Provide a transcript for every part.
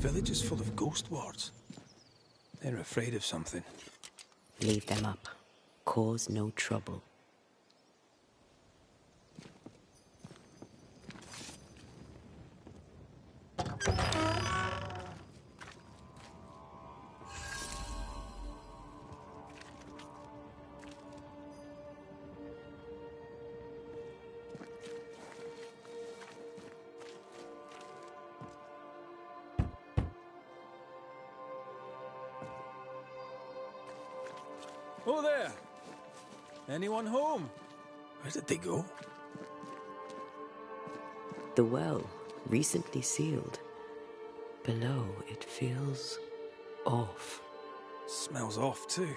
village is full of ghost wards. They're afraid of something. Leave them up. Cause no trouble. Oh there! Anyone home? Where did they go? The well, recently sealed. Below, it feels off. Smells off too.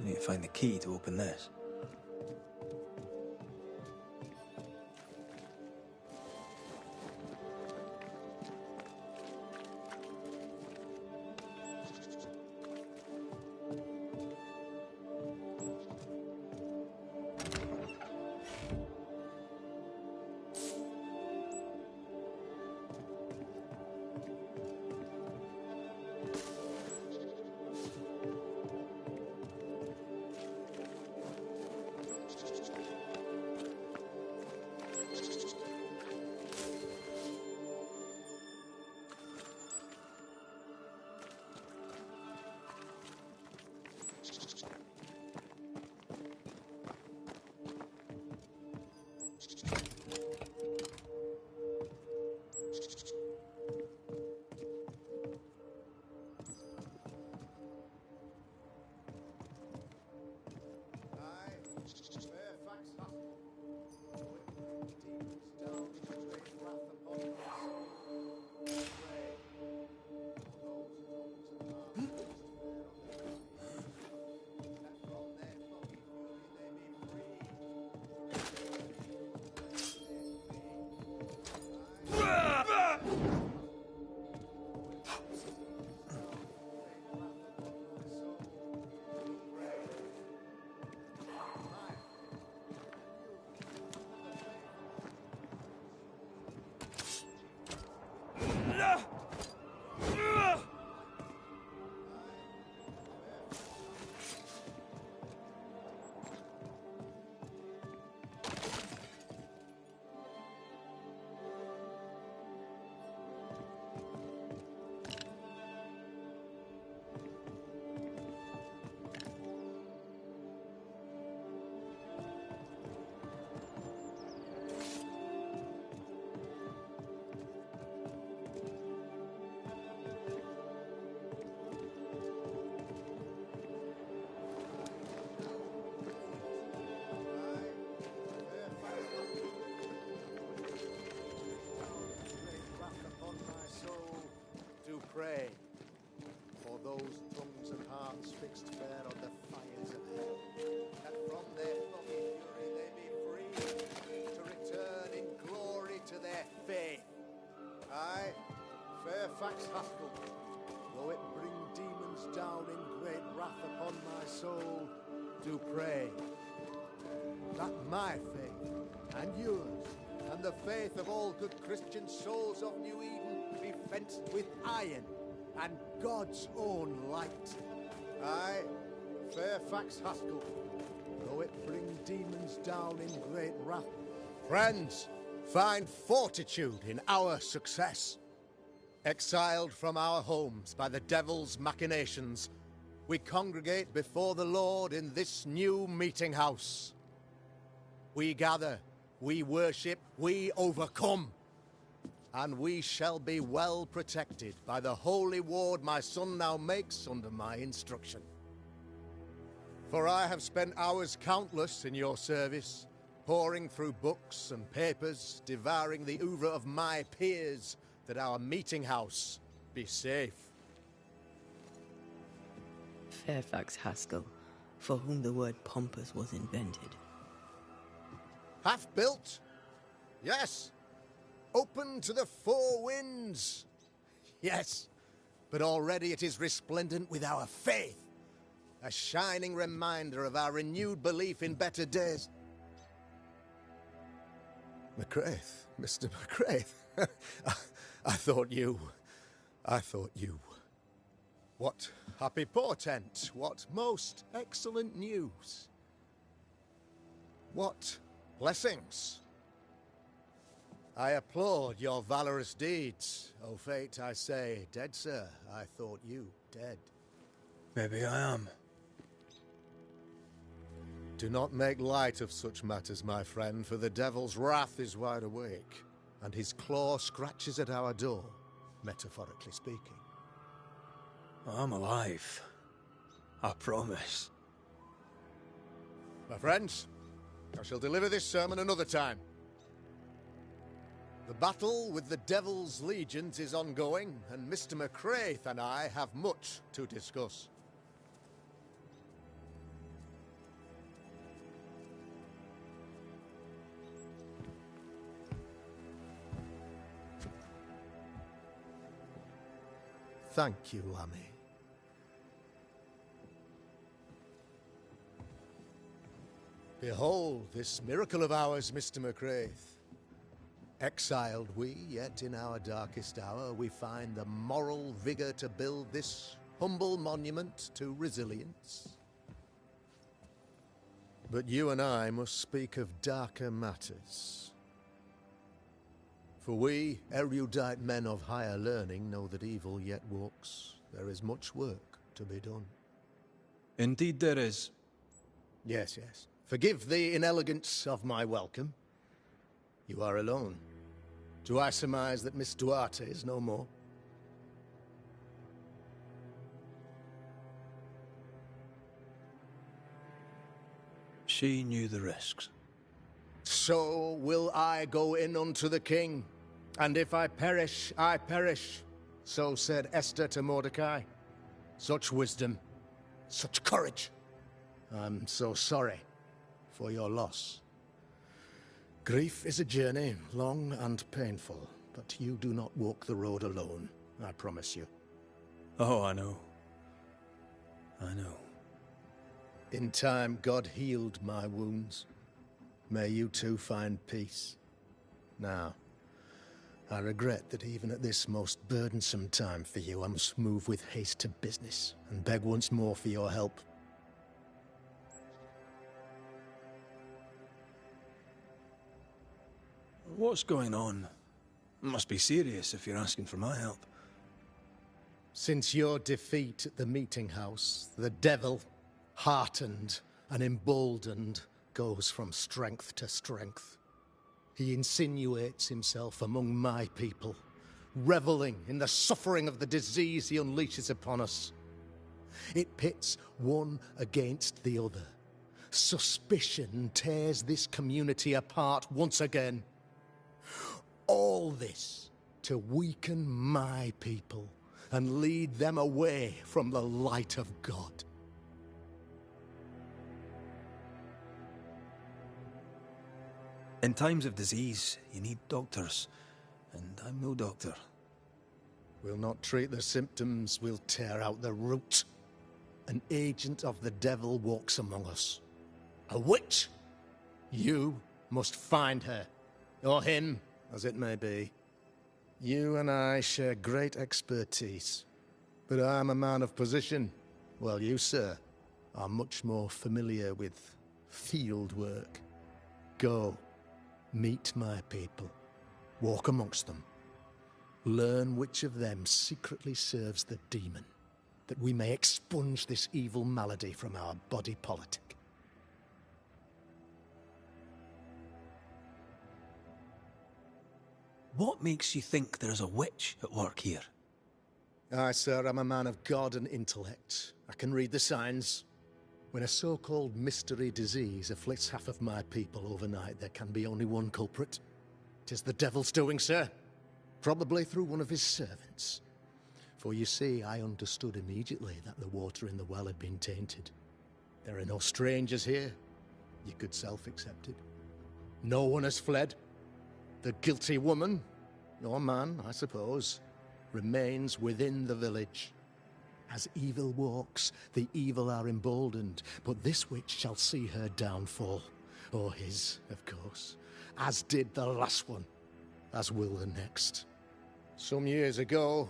I need to find the key to open this. soul do pray that my faith and yours and the faith of all good Christian souls of New Eden be fenced with iron and God's own light. Aye, Fairfax Haskell, though it bring demons down in great wrath. Friends, find fortitude in our success. Exiled from our homes by the devil's machinations, we congregate before the Lord in this new meeting house. We gather, we worship, we overcome. And we shall be well protected by the holy ward my son now makes under my instruction. For I have spent hours countless in your service, poring through books and papers, devouring the oeuvre of my peers, that our meeting house be safe. Fairfax Haskell, for whom the word pompous was invented. Half-built? Yes. Open to the four winds? Yes. But already it is resplendent with our faith. A shining reminder of our renewed belief in better days. McCraith, Mr. McCraith. I thought you. What happy portent, what most excellent news. What blessings. I applaud your valorous deeds. O fate, I say, dead sir, I thought you dead. Maybe I am. Do not make light of such matters, my friend, for the devil's wrath is wide awake, and his claw scratches at our door, metaphorically speaking. I'm alive. I promise. My friends, I shall deliver this sermon another time. The battle with the devil's legions is ongoing, and Mr. McCraith and I have much to discuss. Thank you, Lammy. Behold this miracle of ours, Mr. McCraith. Exiled we, yet in our darkest hour we find the moral vigor to build this humble monument to resilience. But you and I must speak of darker matters. For we, erudite men of higher learning, know that evil yet walks. There is much work to be done. Indeed there is. Yes, yes. Forgive the inelegance of my welcome. You are alone. Do I surmise that Miss Duarte is no more? She knew the risks. So will I go in unto the king, and if I perish, I perish. So said Esther to Mordecai. Such wisdom, such courage. I'm so sorry for your loss. Grief is a journey, long and painful, but you do not walk the road alone, I promise you. Oh, I know. I know. In time, God healed my wounds. May you too find peace. Now, I regret that even at this most burdensome time for you, I must move with haste to business and beg once more for your help. What's going on? It must be serious if you're asking for my help. Since your defeat at the meeting house, the devil, heartened and emboldened, goes from strength to strength. He insinuates himself among my people, reveling in the suffering of the disease he unleashes upon us. It pits one against the other. Suspicion tears this community apart once again. All this to weaken my people and lead them away from the light of God. In times of disease, you need doctors, and I'm no doctor. We'll not treat the symptoms, we'll tear out the root. An agent of the devil walks among us. A witch? You must find her. Or him, as it may be. You and I share great expertise. But I'm a man of position, while you, sir, are much more familiar with field work. Go, meet my people, walk amongst them. Learn which of them secretly serves the demon, that we may expunge this evil malady from our body politic. What makes you think there's a witch at work here? Aye, sir, I'm a man of God and intellect. I can read the signs. When a so-called mystery disease afflicts half of my people overnight, there can be only one culprit. 'Tis the devil's doing, sir. Probably through one of his servants. For you see, I understood immediately that the water in the well had been tainted. There are no strangers here. You could self-accept it. No one has fled. The guilty woman, or man, I suppose, remains within the village. As evil walks, the evil are emboldened, but this witch shall see her downfall. Or his, of course. As did the last one. As will the next. Some years ago,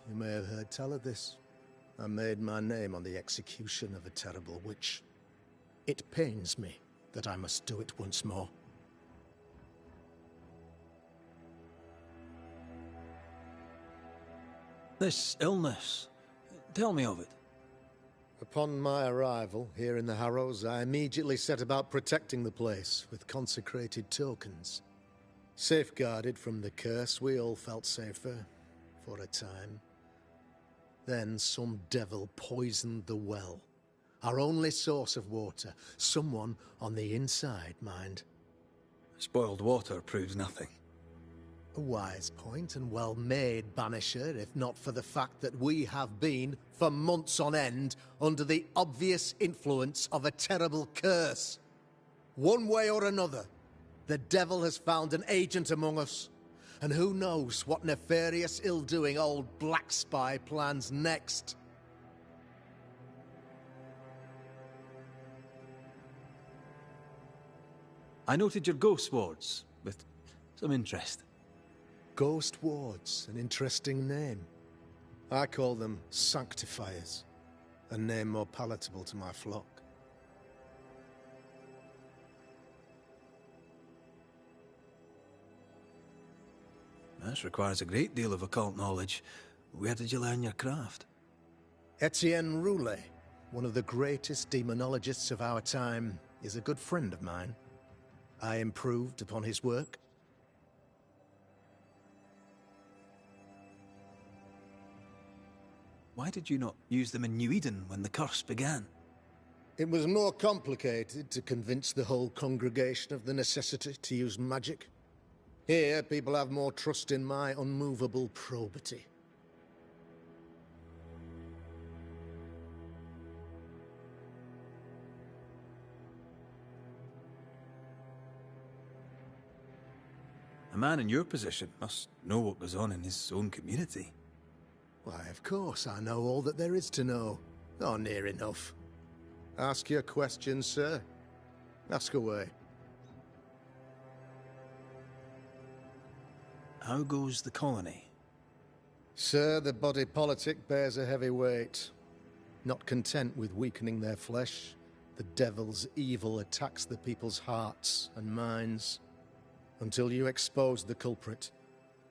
you may have heard tell of this. I made my name on the execution of a terrible witch. It pains me that I must do it once more. This illness, tell me of it. Upon my arrival here in the Harrows, I immediately set about protecting the place with consecrated tokens. Safeguarded from the curse, we all felt safer, for a time. Then some devil poisoned the well, our only source of water. Someone on the inside, mind. Spoiled water proves nothing. A wise point and well made, Banisher, if not for the fact that we have been, for months on end, under the obvious influence of a terrible curse. One way or another, the devil has found an agent among us, and who knows what nefarious ill-doing old Black Spy plans next. I noted your ghost wards with some interest. Ghost wards, an interesting name. I call them sanctifiers, a name more palatable to my flock. This requires a great deal of occult knowledge. Where did you learn your craft? Etienne Roulet, one of the greatest demonologists of our time, is a good friend of mine. I improved upon his work. Why did you not use them in New Eden when the curse began? It was more complicated to convince the whole congregation of the necessity to use magic. Here, people have more trust in my unmovable probity. A man in your position must know what goes on in his own community. Why, of course, I know all that there is to know. Or near enough. Ask your questions, sir. Ask away. How goes the colony? Sir, the body politic bears a heavy weight. Not content with weakening their flesh, the devil's evil attacks the people's hearts and minds. Until you expose the culprit,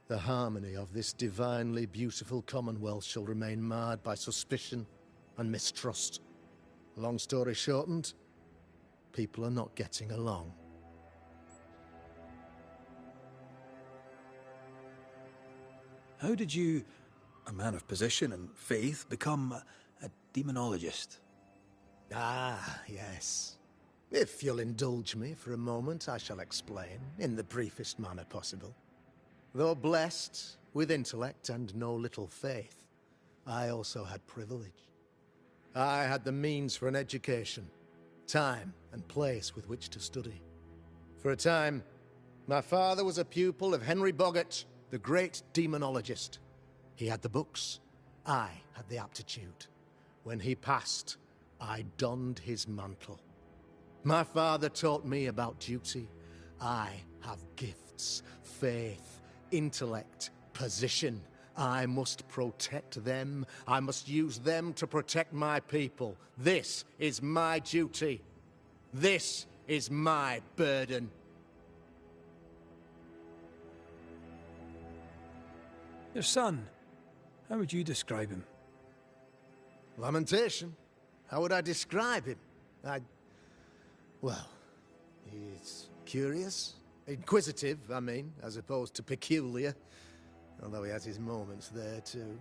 the harmony of this divinely beautiful commonwealth shall remain marred by suspicion and mistrust. Long story shortened, people are not getting along. How did you, a man of position and faith, become a demonologist? Ah, yes. If you'll indulge me for a moment, I shall explain, in the briefest manner possible. Though blessed with intellect and no little faith, I also had privilege. I had the means for an education, time and place with which to study. For a time, my father was a pupil of Henry Boggart, the great demonologist. He had the books, I had the aptitude. When he passed, I donned his mantle. My father taught me about duty. I have gifts, faith, intellect, position. I must protect them. I must use them to protect my people. This is my duty. This is my burden. Your son, how would you describe him? Lamentation? How would I describe him? Well, he's curious. Inquisitive, I mean, as opposed to peculiar. Although he has his moments there, too.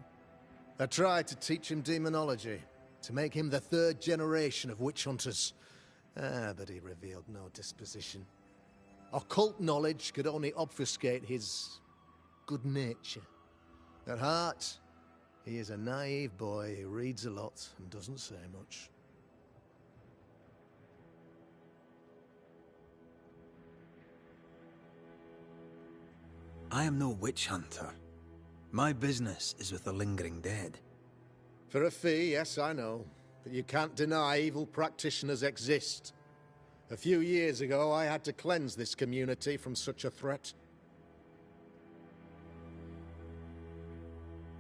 I tried to teach him demonology, to make him the third generation of witch hunters. But he revealed no disposition. Occult knowledge could only obfuscate his good nature. At heart, he is a naive boy who reads a lot and doesn't say much. I am no witch hunter. My business is with the lingering dead. For a fee, yes, I know. But you can't deny evil practitioners exist. A few years ago, I had to cleanse this community from such a threat.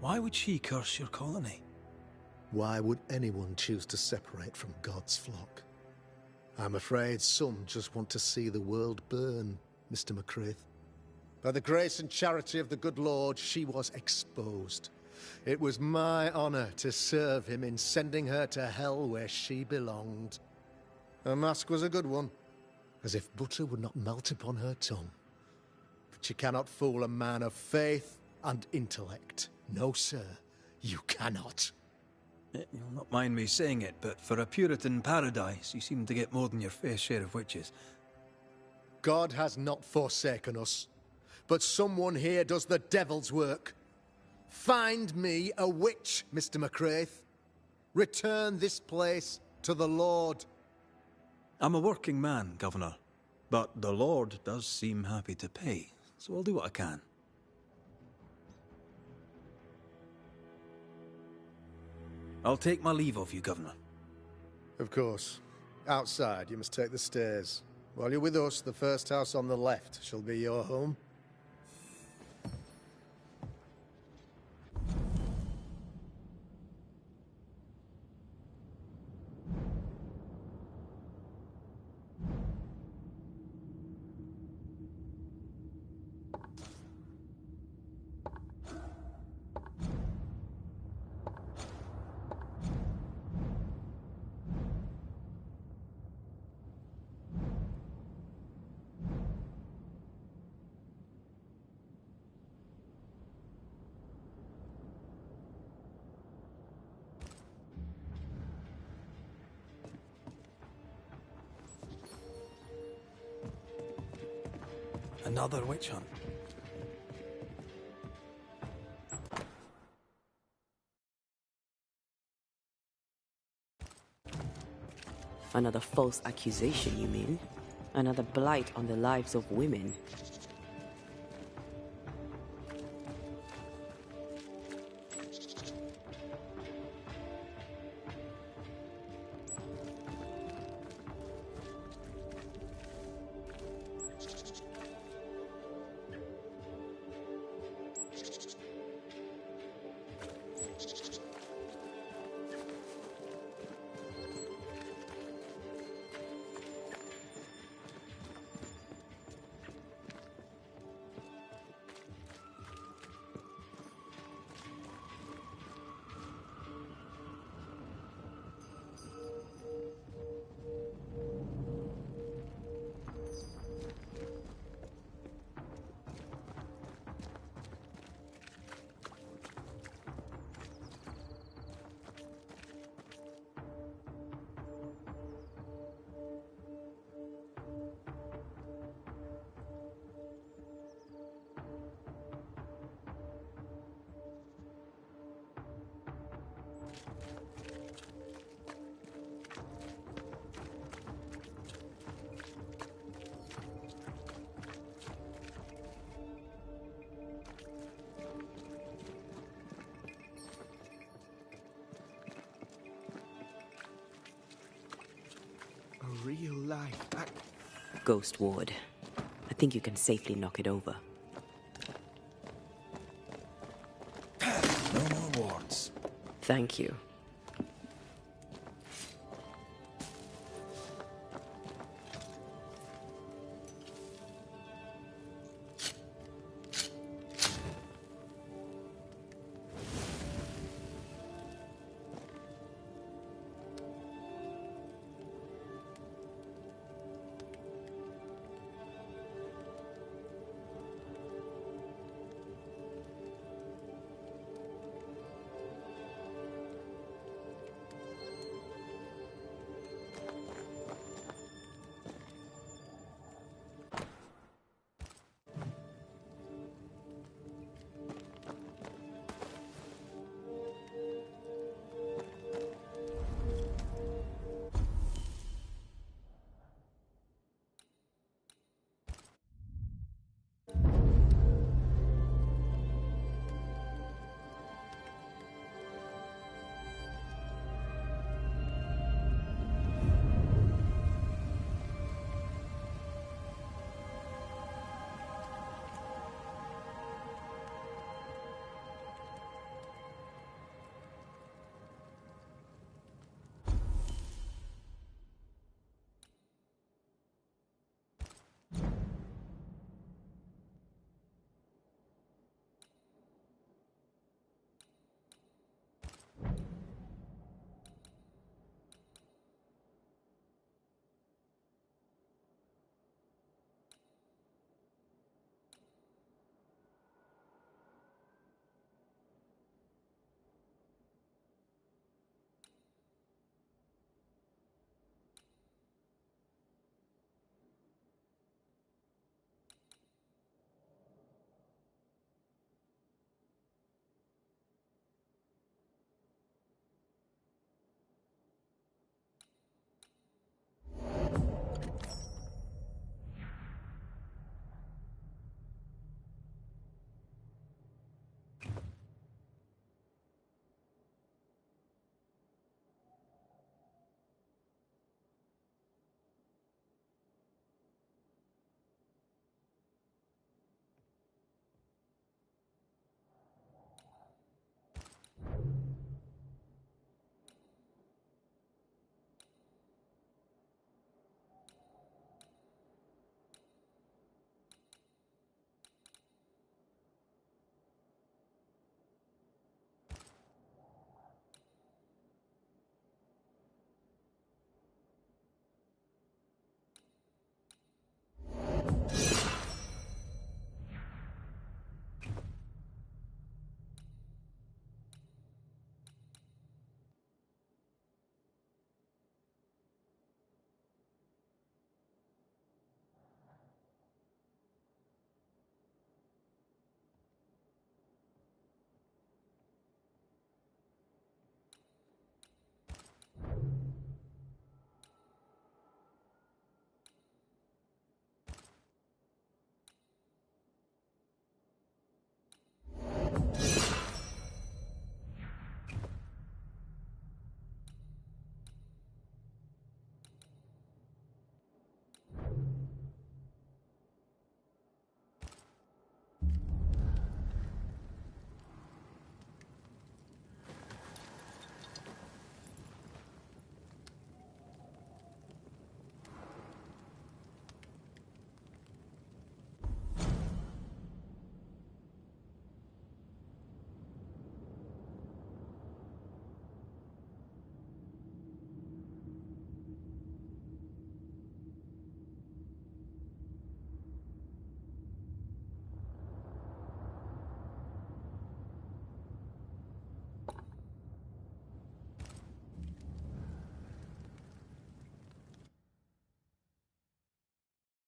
Why would she curse your colony? Why would anyone choose to separate from God's flock? I'm afraid some just want to see the world burn, Mr. McCraith. By the grace and charity of the good Lord, she was exposed. It was my honor to serve him in sending her to hell where she belonged. Her mask was a good one, as if butter would not melt upon her tongue. But you cannot fool a man of faith and intellect. No, sir, you cannot. You'll not mind me saying it, but for a Puritan paradise, you seem to get more than your fair share of witches. God has not forsaken us, but someone here does the devil's work. Find me a witch, Mr. McCraith. Return this place to the Lord. I'm a working man, Governor, but the Lord does seem happy to pay, so I'll do what I can. I'll take my leave of you, Governor. Of course. Outside, you must take the stairs. While you're with us, the first house on the left shall be your home. Another witch hunt. Another false accusation, you mean? Another blight on the lives of women? real life. Ghost Ward. I think you can safely knock it over. No more wards. Thank you.